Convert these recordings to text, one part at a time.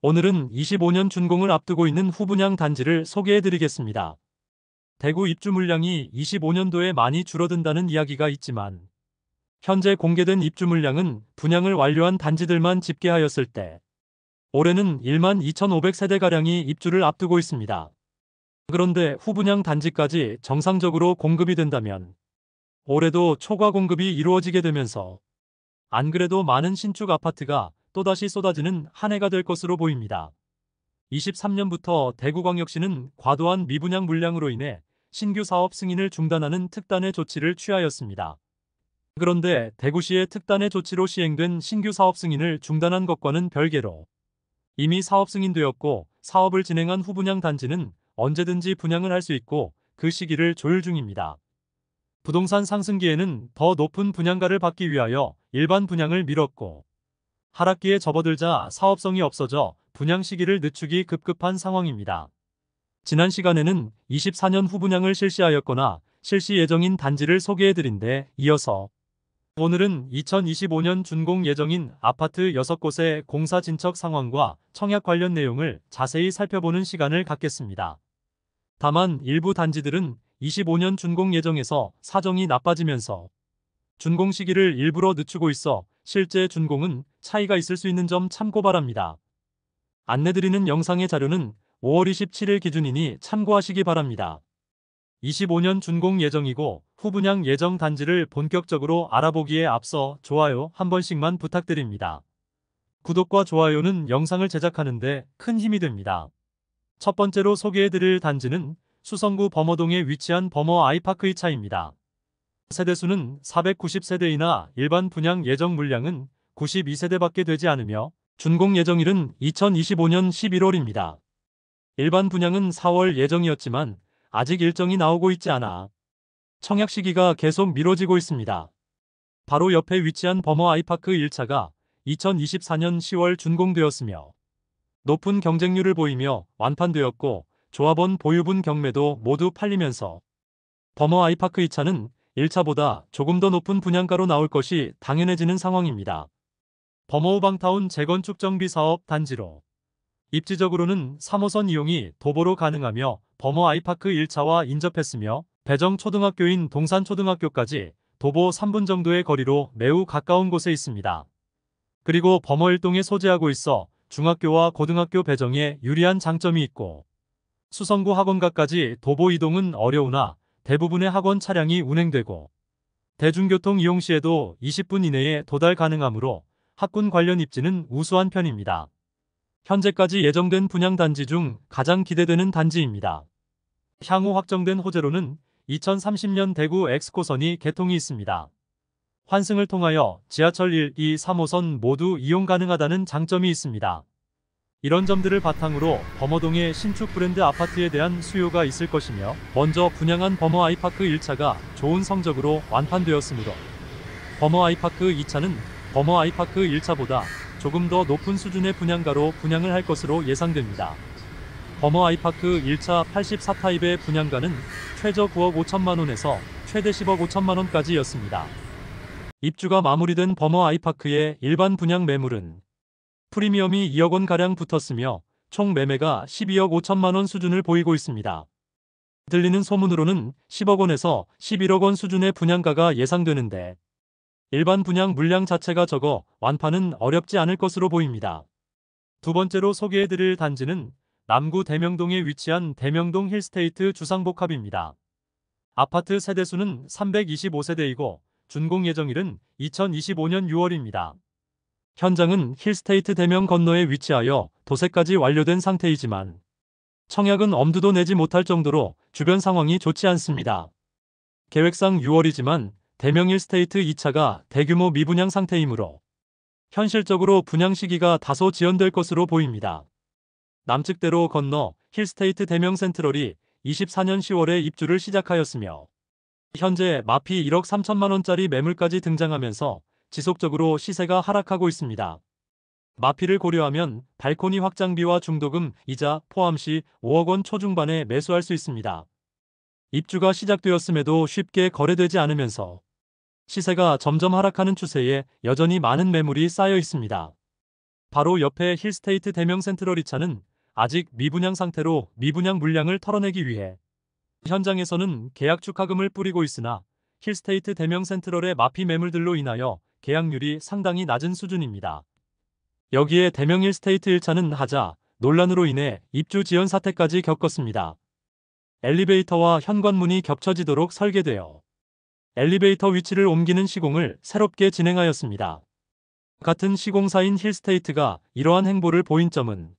오늘은 25년 준공을 앞두고 있는 후분양 단지를 소개해드리겠습니다. 대구 입주 물량이 25년도에 많이 줄어든다는 이야기가 있지만 현재 공개된 입주 물량은 분양을 완료한 단지들만 집계하였을 때 올해는 1만 2,500세대가량이 입주를 앞두고 있습니다. 그런데 후분양 단지까지 정상적으로 공급이 된다면 올해도 초과 공급이 이루어지게 되면서 안 그래도 많은 신축 아파트가 또다시 쏟아지는 한 해가 될 것으로 보입니다. 23년부터 대구광역시는 과도한 미분양 물량으로 인해 신규 사업 승인을 중단하는 특단의 조치를 취하였습니다. 그런데 대구시의 특단의 조치로 시행된 신규 사업 승인을 중단한 것과는 별개로 이미 사업 승인되었고 사업을 진행한 후분양 단지는 언제든지 분양을 할 수 있고 그 시기를 조율 중입니다. 부동산 상승기에는 더 높은 분양가를 받기 위하여 일반 분양을 미뤘고 하락기에 접어들자 사업성이 없어져 분양 시기를 늦추기 급급한 상황입니다. 지난 시간에는 24년 후분양을 실시하였거나 실시 예정인 단지를 소개해드린 데 이어서 오늘은 2025년 준공 예정인 아파트 6곳의 공사 진척 상황과 청약 관련 내용을 자세히 살펴보는 시간을 갖겠습니다. 다만 일부 단지들은 25년 준공 예정에서 사정이 나빠지면서 준공 시기를 일부러 늦추고 있어 실제 준공은 차이가 있을 수 있는 점 참고 바랍니다. 안내드리는 영상의 자료는 5월 27일 기준이니 참고하시기 바랍니다. 25년 준공 예정이고 후분양 예정 단지를 본격적으로 알아보기에 앞서 좋아요 한 번씩만 부탁드립니다. 구독과 좋아요는 영상을 제작하는데 큰 힘이 됩니다. 첫 번째로 소개해드릴 단지는 수성구 범어동에 위치한 범어 아이파크 2차입니다. 세대수는 490세대이나 일반 분양 예정 물량은 92세대밖에 되지 않으며 준공 예정일은 2025년 11월입니다. 일반 분양은 4월 예정이었지만 아직 일정이 나오고 있지 않아 청약 시기가 계속 미뤄지고 있습니다. 바로 옆에 위치한 범어 아이파크 1차가 2024년 10월 준공되었으며 높은 경쟁률을 보이며 완판되었고 조합원 보유분 경매도 모두 팔리면서 범어 아이파크 2차는 1차보다 조금 더 높은 분양가로 나올 것이 당연해지는 상황입니다. 범어우방타운 재건축 정비 사업 단지로 입지적으로는 3호선 이용이 도보로 가능하며 범어 아이파크 1차와 인접했으며 배정초등학교인 동산초등학교까지 도보 3분 정도의 거리로 매우 가까운 곳에 있습니다. 그리고 범어 1동에 소재하고 있어 중학교와 고등학교 배정에 유리한 장점이 있고 수성구 학원가까지 도보 이동은 어려우나 대부분의 학원 차량이 운행되고 대중교통 이용 시에도 20분 이내에 도달 가능하므로 학군 관련 입지는 우수한 편입니다. 현재까지 예정된 분양 단지 중 가장 기대되는 단지입니다. 향후 확정된 호재로는 2030년 대구 엑스코선이 개통이 있습니다. 환승을 통하여 지하철 1, 2, 3호선 모두 이용 가능하다는 장점이 있습니다. 이런 점들을 바탕으로 범어동의 신축 브랜드 아파트에 대한 수요가 있을 것이며 먼저 분양한 범어 아이파크 1차가 좋은 성적으로 완판되었으므로 범어 아이파크 2차는 범어 아이파크 1차보다 조금 더 높은 수준의 분양가로 분양을 할 것으로 예상됩니다. 범어 아이파크 1차 84타입의 분양가는 최저 9억 5천만원에서 최대 10억 5천만원까지였습니다. 입주가 마무리된 범어 아이파크의 일반 분양 매물은 프리미엄이 2억원가량 붙었으며 총 매매가 12억 5천만원 수준을 보이고 있습니다. 들리는 소문으로는 10억원에서 11억원 수준의 분양가가 예상되는데 일반 분양 물량 자체가 적어 완판은 어렵지 않을 것으로 보입니다. 두 번째로 소개해드릴 단지는 남구 대명동에 위치한 대명동 힐스테이트 주상복합입니다. 아파트 세대수는 325세대이고 준공 예정일은 2025년 6월입니다. 현장은 힐스테이트 대명 건너에 위치하여 도색까지 완료된 상태이지만 청약은 엄두도 내지 못할 정도로 주변 상황이 좋지 않습니다. 계획상 6월이지만 대명 힐스테이트 2차가 대규모 미분양 상태이므로 현실적으로 분양 시기가 다소 지연될 것으로 보입니다. 남측대로 건너 힐스테이트 대명 센트럴이 24년 10월에 입주를 시작하였으며 현재 마피 1억 3천만원짜리 매물까지 등장하면서 지속적으로 시세가 하락하고 있습니다. 마피를 고려하면 발코니 확장비와 중도금, 이자 포함 시 5억원 초중반에 매수할 수 있습니다. 입주가 시작되었음에도 쉽게 거래되지 않으면서 시세가 점점 하락하는 추세에 여전히 많은 매물이 쌓여 있습니다. 바로 옆에 힐스테이트 대명 센트럴 2차는 아직 미분양 상태로 미분양 물량을 털어내기 위해 현장에서는 계약 축하금을 뿌리고 있으나 힐스테이트 대명 센트럴의 마피 매물들로 인하여 계약률이 상당히 낮은 수준입니다. 여기에 대명 힐스테이트 1차는 하자 논란으로 인해 입주 지연 사태까지 겪었습니다. 엘리베이터와 현관문이 겹쳐지도록 설계되어 엘리베이터 위치를 옮기는 시공을 새롭게 진행하였습니다. 같은 시공사인 힐스테이트가 이러한 행보를 보인 점은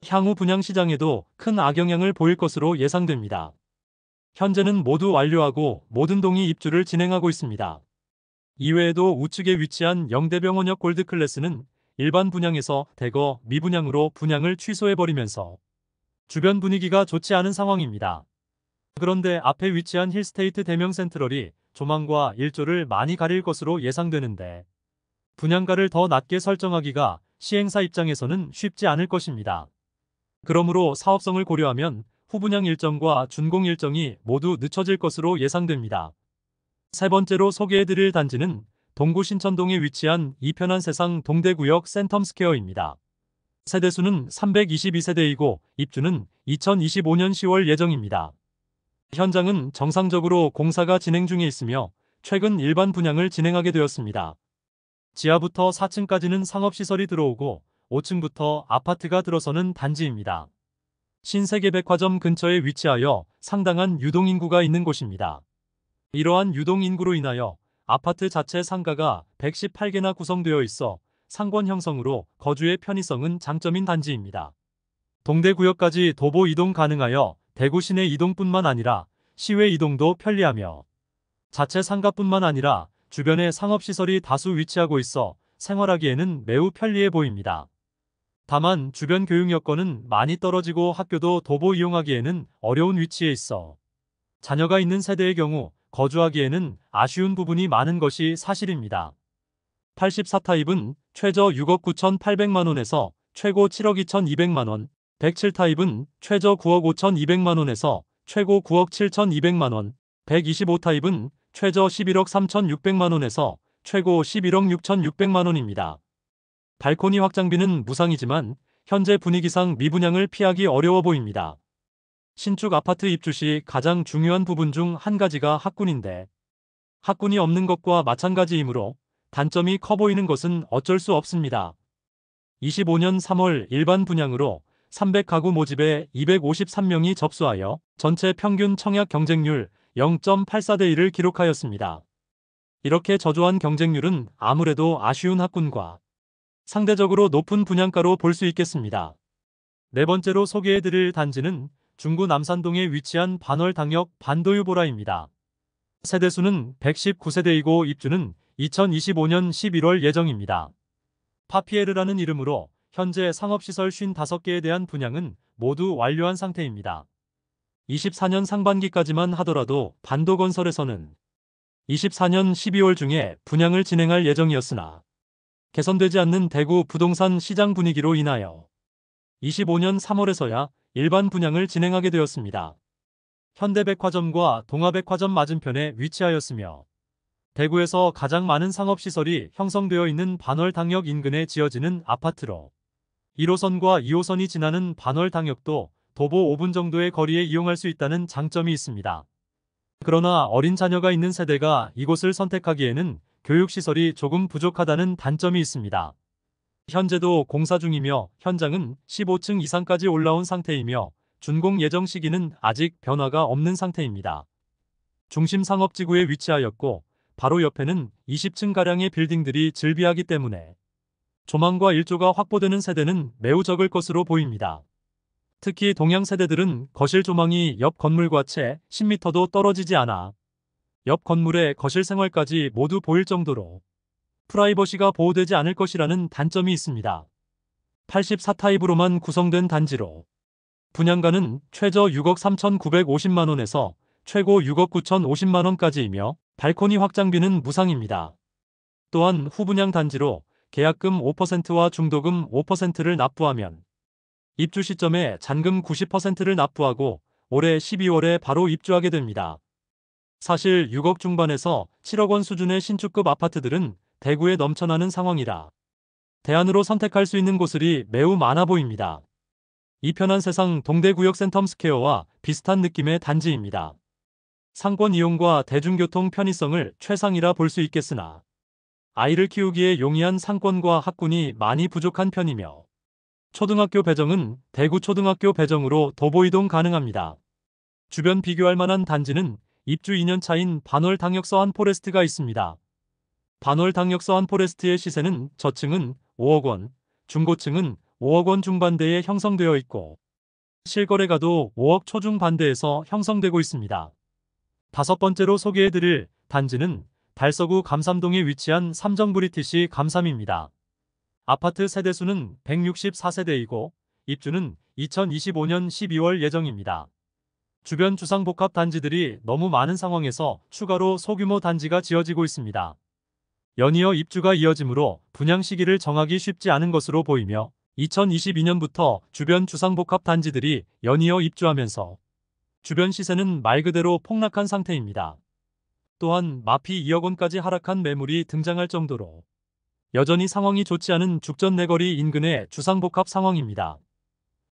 향후 분양 시장에도 큰 악영향을 보일 것으로 예상됩니다. 현재는 모두 완료하고 모든 동이 입주를 진행하고 있습니다. 이외에도 우측에 위치한 영대병원역 골드클래스는 일반 분양에서 대거 미분양으로 분양을 취소해버리면서 주변 분위기가 좋지 않은 상황입니다. 그런데 앞에 위치한 힐스테이트 대명 센트럴이 조망과 일조를 많이 가릴 것으로 예상되는데 분양가를 더 낮게 설정하기가 시행사 입장에서는 쉽지 않을 것입니다. 그러므로 사업성을 고려하면 후분양 일정과 준공 일정이 모두 늦춰질 것으로 예상됩니다. 세 번째로 소개해드릴 단지는 동구 신천동에 위치한 이편한 세상 동대구역 센텀스퀘어입니다. 세대수는 322세대이고 입주는 2025년 10월 예정입니다. 현장은 정상적으로 공사가 진행 중에 있으며 최근 일반 분양을 진행하게 되었습니다. 지하부터 4층까지는 상업시설이 들어오고 5층부터 아파트가 들어서는 단지입니다. 신세계백화점 근처에 위치하여 상당한 유동인구가 있는 곳입니다. 이러한 유동인구로 인하여 아파트 자체 상가가 118개나 구성되어 있어 상권 형성으로 거주의 편의성은 장점인 단지입니다. 동대구역까지 도보 이동 가능하여 대구 시내 이동뿐만 아니라 시외 이동도 편리하며 자체 상가뿐만 아니라 주변에 상업시설이 다수 위치하고 있어 생활하기에는 매우 편리해 보입니다. 다만 주변 교육 여건은 많이 떨어지고 학교도 도보 이용하기에는 어려운 위치에 있어 자녀가 있는 세대의 경우 거주하기에는 아쉬운 부분이 많은 것이 사실입니다. 84타입은 최저 6억 9,800만원에서 최고 7억 2,200만원, 107타입은 최저 9억 5,200만원에서 최고 9억 7,200만원, 125타입은 최저 11억 3,600만원에서 최고 11억 6,600만원입니다. 발코니 확장비는 무상이지만 현재 분위기상 미분양을 피하기 어려워 보입니다. 신축 아파트 입주 시 가장 중요한 부분 중 한 가지가 학군인데 학군이 없는 것과 마찬가지이므로 단점이 커 보이는 것은 어쩔 수 없습니다. 25년 3월 일반 분양으로 300가구 모집에 253명이 접수하여 전체 평균 청약 경쟁률 0.84대 1을 기록하였습니다. 이렇게 저조한 경쟁률은 아무래도 아쉬운 학군과 상대적으로 높은 분양가로 볼 수 있겠습니다. 네 번째로 소개해드릴 단지는 중구 남산동에 위치한 반월당역 반도유보라입니다. 세대수는 119세대이고 입주는 2025년 11월 예정입니다. 파피에르라는 이름으로 현재 상업시설 55개에 대한 분양은 모두 완료한 상태입니다. 24년 상반기까지만 하더라도 반도건설에서는 24년 12월 중에 분양을 진행할 예정이었으나 개선되지 않는 대구 부동산 시장 분위기로 인하여 25년 3월에서야 일반 분양을 진행하게 되었습니다. 현대백화점과 동아백화점 맞은편에 위치하였으며 대구에서 가장 많은 상업시설이 형성되어 있는 반월당역 인근에 지어지는 아파트로 1호선과 2호선이 지나는 반월당역도 도보 5분 정도의 거리에 이용할 수 있다는 장점이 있습니다. 그러나 어린 자녀가 있는 세대가 이곳을 선택하기에는 교육시설이 조금 부족하다는 단점이 있습니다. 현재도 공사 중이며 현장은 15층 이상까지 올라온 상태이며 준공 예정 시기는 아직 변화가 없는 상태입니다. 중심 상업지구에 위치하였고 바로 옆에는 20층가량의 빌딩들이 즐비하기 때문에 조망과 일조가 확보되는 세대는 매우 적을 것으로 보입니다. 특히 동양 세대들은 거실 조망이 옆 건물과 채 10m도 떨어지지 않아 옆 건물의 거실 생활까지 모두 보일 정도로 프라이버시가 보호되지 않을 것이라는 단점이 있습니다. 84타입으로만 구성된 단지로 분양가는 최저 6억 3,950만원에서 최고 6억 9,050만원까지이며 발코니 확장비는 무상입니다. 또한 후분양 단지로 계약금 5%와 중도금 5%를 납부하면 입주 시점에 잔금 90%를 납부하고 올해 12월에 바로 입주하게 됩니다. 사실 6억 중반에서 7억 원 수준의 신축급 아파트들은 대구에 넘쳐나는 상황이라 대안으로 선택할 수 있는 곳들이 매우 많아 보입니다. 이 편한 세상 동대구역 센텀스퀘어와 비슷한 느낌의 단지입니다. 상권 이용과 대중교통 편의성을 최상이라 볼 수 있겠으나 아이를 키우기에 용이한 상권과 학군이 많이 부족한 편이며 초등학교 배정은 대구초등학교 배정으로 도보이동 가능합니다. 주변 비교할 만한 단지는 입주 2년 차인 반월당역서 한포레스트가 있습니다. 반월당역서 한포레스트의 시세는 저층은 5억 원, 중고층은 5억 원 중반대에 형성되어 있고 실거래가도 5억 초중반대에서 형성되고 있습니다. 다섯 번째로 소개해드릴 단지는 달서구 감삼동에 위치한 삼정브리티시 감삼입니다. 아파트 세대수는 164세대이고 입주는 2025년 12월 예정입니다. 주변 주상복합 단지들이 너무 많은 상황에서 추가로 소규모 단지가 지어지고 있습니다. 연이어 입주가 이어지므로 분양 시기를 정하기 쉽지 않은 것으로 보이며 2022년부터 주변 주상복합 단지들이 연이어 입주하면서 주변 시세는 말 그대로 폭락한 상태입니다. 또한 마피 2억 원까지 하락한 매물이 등장할 정도로 여전히 상황이 좋지 않은 죽전 내거리 인근의 주상복합 상황입니다.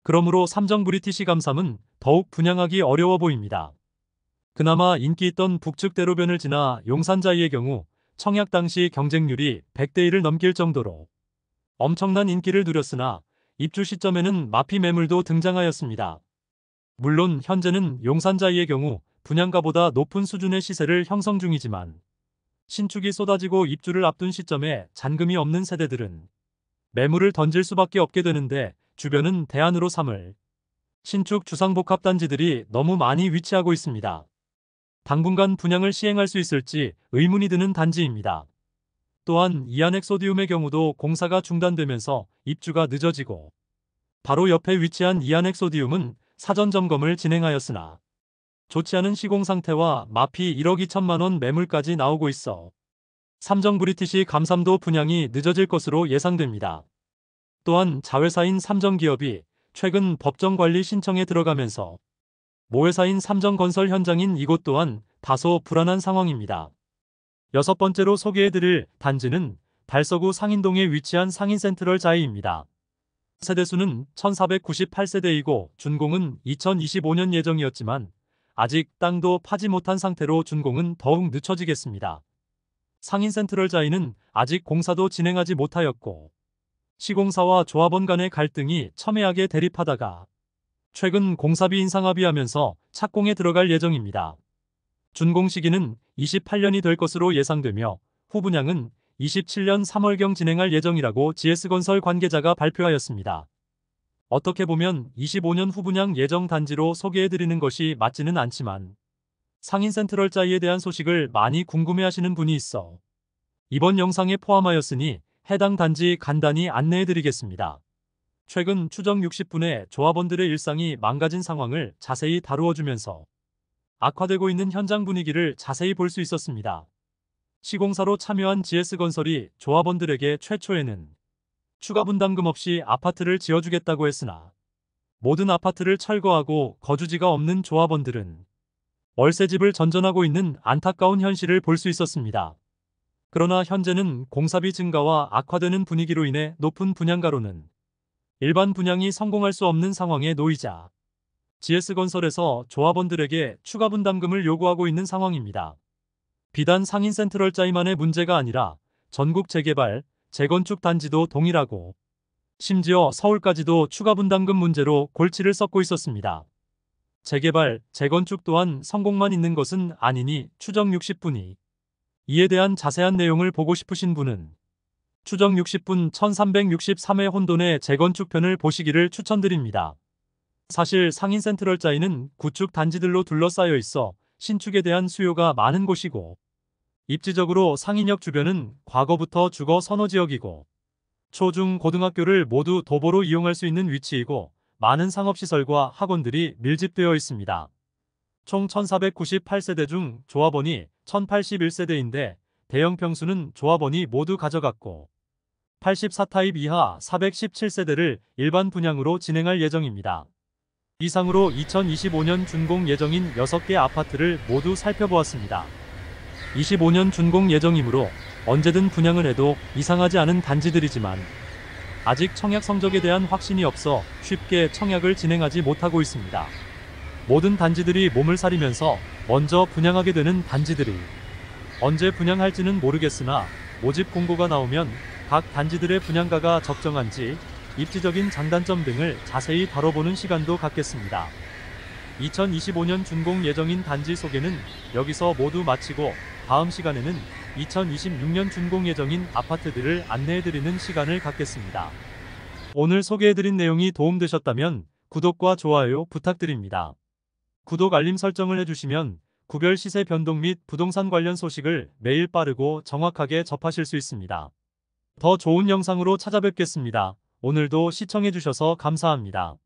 그러므로 삼정 브리티시 감삼은 더욱 분양하기 어려워 보입니다. 그나마 인기 있던 북측 대로변을 지나 용산자이의 경우 청약 당시 경쟁률이 100대 1을 넘길 정도로 엄청난 인기를 누렸으나 입주 시점에는 마피 매물도 등장하였습니다. 물론 현재는 용산자이의 경우 분양가보다 높은 수준의 시세를 형성 중이지만 신축이 쏟아지고 입주를 앞둔 시점에 잔금이 없는 세대들은 매물을 던질 수밖에 없게 되는데 주변은 대안으로 삼을 신축 주상복합 단지들이 너무 많이 위치하고 있습니다. 당분간 분양을 시행할 수 있을지 의문이 드는 단지입니다. 또한 이안엑소디움의 경우도 공사가 중단되면서 입주가 늦어지고 바로 옆에 위치한 이안엑소디움은 사전 점검을 진행하였으나 좋지 않은 시공 상태와 마피 1억 2천만 원 매물까지 나오고 있어 삼정 브리티시 감삼도 분양이 늦어질 것으로 예상됩니다. 또한 자회사인 삼정기업이 최근 법정관리 신청에 들어가면서 모회사인 삼정건설 현장인 이곳 또한 다소 불안한 상황입니다. 여섯 번째로 소개해드릴 단지는 달서구 상인동에 위치한 상인센트럴자이입니다. 세대수는 1498세대이고 준공은 2025년 예정이었지만 아직 땅도 파지 못한 상태로 준공은 더욱 늦춰지겠습니다. 상인센트럴자이는 아직 공사도 진행하지 못하였고 시공사와 조합원 간의 갈등이 첨예하게 대립하다가 최근 공사비 인상 합의하면서 착공에 들어갈 예정입니다. 준공 시기는 28년이 될 것으로 예상되며 후분양은 27년 3월경 진행할 예정이라고 GS건설 관계자가 발표하였습니다. 어떻게 보면 25년 후분양 예정 단지로 소개해드리는 것이 맞지는 않지만 상인센트럴자이에 대한 소식을 많이 궁금해하시는 분이 있어 이번 영상에 포함하였으니 해당 단지 간단히 안내해드리겠습니다. 최근 추정 60분의 조합원들의 일상이 망가진 상황을 자세히 다루어주면서 악화되고 있는 현장 분위기를 자세히 볼 수 있었습니다. 시공사로 참여한 GS건설이 조합원들에게 최초에는 추가 분담금 없이 아파트를 지어주겠다고 했으나 모든 아파트를 철거하고 거주지가 없는 조합원들은 월세집을 전전하고 있는 안타까운 현실을 볼 수 있었습니다. 그러나 현재는 공사비 증가와 악화되는 분위기로 인해 높은 분양가로는 일반 분양이 성공할 수 없는 상황에 놓이자 GS건설에서 조합원들에게 추가 분담금을 요구하고 있는 상황입니다. 비단 상인센트럴자이만의 문제가 아니라 전국 재개발, 재건축 단지도 동일하고 심지어 서울까지도 추가 분담금 문제로 골치를 썩고 있었습니다. 재개발, 재건축 또한 성공만 있는 것은 아니니 추정 60분이 이에 대한 자세한 내용을 보고 싶으신 분은 추정 60분 1363회 혼돈의 재건축편을 보시기를 추천드립니다. 사실 상인센트럴자이는 구축 단지들로 둘러싸여 있어 신축에 대한 수요가 많은 곳이고 입지적으로 상인역 주변은 과거부터 주거 선호지역이고 초, 중, 고등학교를 모두 도보로 이용할 수 있는 위치이고 많은 상업시설과 학원들이 밀집되어 있습니다. 총 1498세대 중 조합원이 1081세대인데 대형 평수는 조합원이 모두 가져갔고 84타입 이하 417세대를 일반 분양으로 진행할 예정입니다. 이상으로 2025년 준공 예정인 6개 아파트를 모두 살펴보았습니다. 25년 준공 예정이므로 언제든 분양을 해도 이상하지 않은 단지들이지만 아직 청약 성적에 대한 확신이 없어 쉽게 청약을 진행하지 못하고 있습니다. 모든 단지들이 몸을 사리면서 먼저 분양하게 되는 단지들이 언제 분양할지는 모르겠으나 모집 공고가 나오면 각 단지들의 분양가가 적정한지 입지적인 장단점 등을 자세히 다뤄보는 시간도 갖겠습니다. 2025년 준공 예정인 단지 소개는 여기서 모두 마치고 다음 시간에는 2026년 준공 예정인 아파트들을 안내해드리는 시간을 갖겠습니다. 오늘 소개해드린 내용이 도움되셨다면 구독과 좋아요 부탁드립니다. 구독 알림 설정을 해주시면 구별 시세 변동 및 부동산 관련 소식을 매일 빠르고 정확하게 접하실 수 있습니다. 더 좋은 영상으로 찾아뵙겠습니다. 오늘도 시청해주셔서 감사합니다.